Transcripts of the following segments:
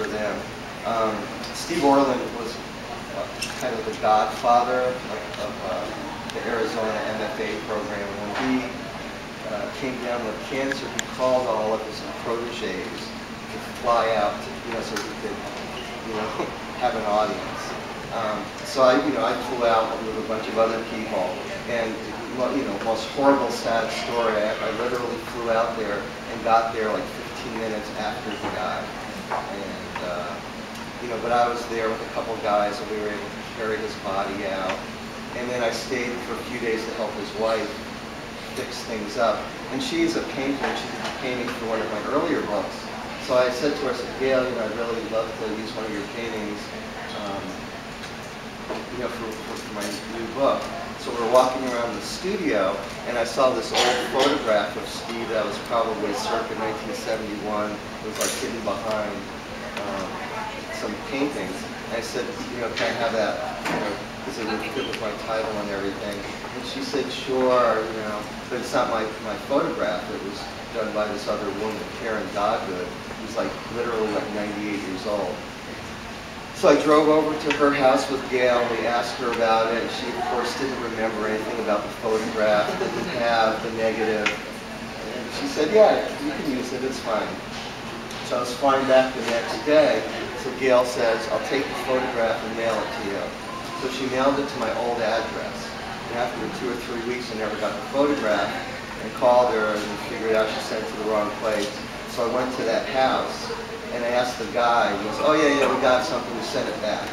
for them. Steve Orland was kind of the godfather of the Arizona MFA program. When he came down with cancer, he called all of his proteges to fly out to, so he could, have an audience. So I flew out with a bunch of other people, and most horrible, sad story. I literally flew out there and got there like 15 minutes after he died, and but I was there with a couple guys, and we were able to carry his body out. And then I stayed for a few days to help his wife fix things up. And she's a painter, and she did the painting for one of my earlier books. So I said to her, I said, Gail, I'd really love to use one of your paintings, for my new book. So we're walking around the studio, and I saw this old photograph of Steve that was probably circa 1971. It was like hidden behind some paintings. And I said, can I have that, because it would fit with my title and everything. And she said, sure, but it's not my photograph. It was done by this other woman, Karen Dodgood, who's like literally like 98 years old. So I drove over to her house with Gail, and we asked her about it, and she, of course, didn't remember anything about the photograph, didn't have the negative. And she said, yeah, you can use it, it's fine. So I was flying back the next day, so Gail says, I'll take the photograph and mail it to you. So she mailed it to my old address. And after 2 or 3 weeks, I never got the photograph, and called her and figured out she sent it to the wrong place. So I went to that house, and I asked the guy, he goes, oh yeah, we got something, we sent it back.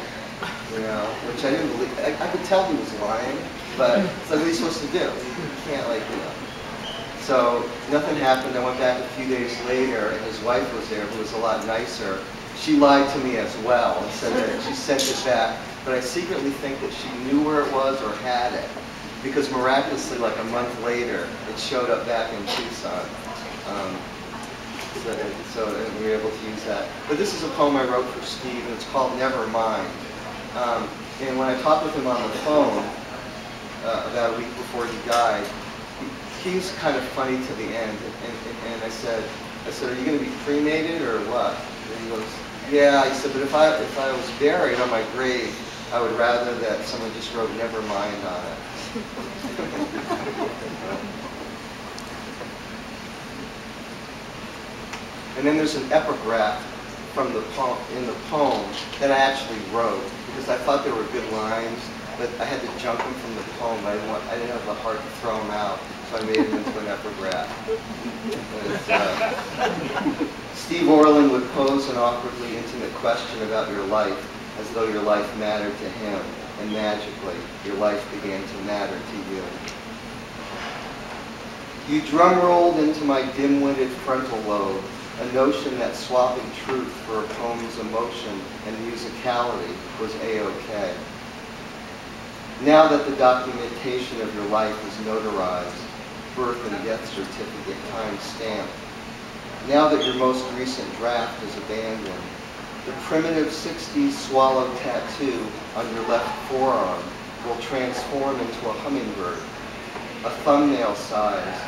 Which I didn't believe. I could tell he was lying, but it's like, what are you supposed to do? You can't, So nothing happened. I went back a few days later, and his wife was there, who was a lot nicer. She lied to me as well and said that she sent it back, but I secretly think that she knew where it was or had it, because miraculously, like a month later, it showed up back in Tucson. So we were able to use that. But this is a poem I wrote for Steve, and it's called Never Mind. And when I talked with him on the phone about a week before he died, he was kind of funny to the end. And I said, are you going to be cremated or what? And he goes, yeah. He said, but if I was buried on my grave, I would rather that someone just wrote Never Mind on it. And then there's an epigraph from the in the poem that I actually wrote, because I thought they were good lines, but I had to jump them from the poem. I didn't have the heart to throw them out, so I made them into an epigraph. Steve Orland would pose an awkwardly intimate question about your life, as though your life mattered to him, and magically, your life began to matter to you. You drum-rolled into my dim-witted frontal lobe, a notion that swapping truth for a poem's emotion and musicality was A-OK. Now that the documentation of your life is notarized, birth and death certificate time-stamped, now that your most recent draft is abandoned, the primitive 60s swallow tattoo on your left forearm will transform into a hummingbird, a thumbnail size,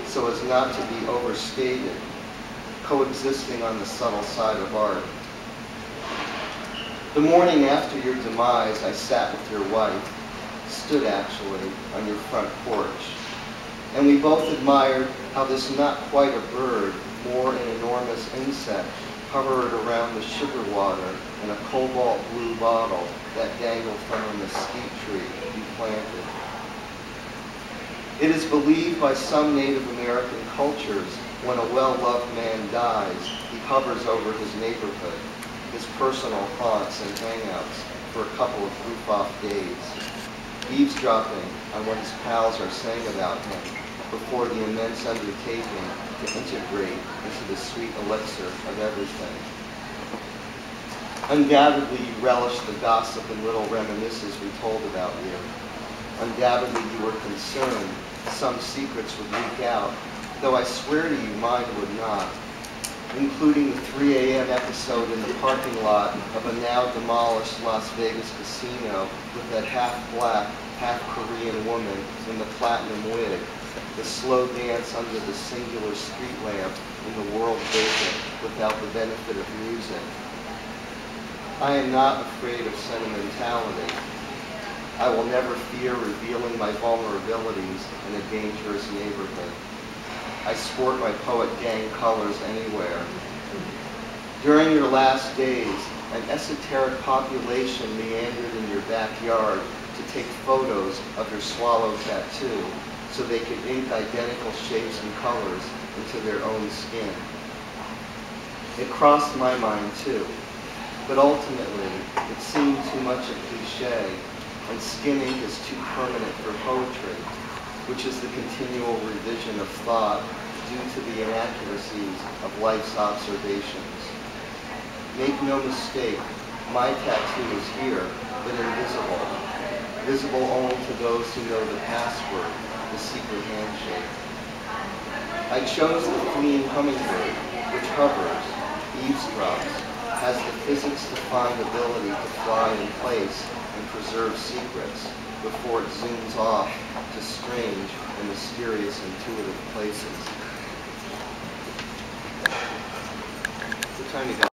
so as not to be overstated, coexisting on the subtle side of art. The morning after your demise, I sat with your wife, stood actually, on your front porch, and we both admired how this not quite a bird, more an enormous insect, hovered around the sugar water in a cobalt blue bottle that dangled from a mesquite tree you planted. It is believed by some Native American cultures when a well-loved man dies, he hovers over his neighborhood, his personal haunts and hangouts for a couple of goof-off days, eavesdropping on what his pals are saying about him before the immense undertaking to integrate into the sweet elixir of everything. Undoubtedly, you relished the gossip and little reminiscences we told about you. Undoubtedly, you were concerned some secrets would leak out, though I swear to you mine would not, including the 3 a.m. episode in the parking lot of a now demolished Las Vegas casino with that half-black, half-Korean woman in the platinum wig, the slow dance under the singular street lamp in the world vacant without the benefit of music, I am not afraid of sentimentality. I will never fear revealing my vulnerabilities in a dangerous neighborhood. I sport my poet gang colors anywhere. During your last days, an esoteric population meandered in your backyard to take photos of your swallow tattoo so they could ink identical shapes and colors into their own skin. It crossed my mind too, but ultimately it seemed too much a cliche, and skin ink is too permanent for poetry, which is the continual revision of thought due to the inaccuracies of life's observations. Make no mistake, my tattoo is here, but invisible. Visible only to those who know the password, the secret handshake. I chose the fleeing hummingbird, which hovers, eavesdrops, has the physics-defying ability to fly in place and preserve secrets before it zooms off to strange and mysterious intuitive places. We're trying to go.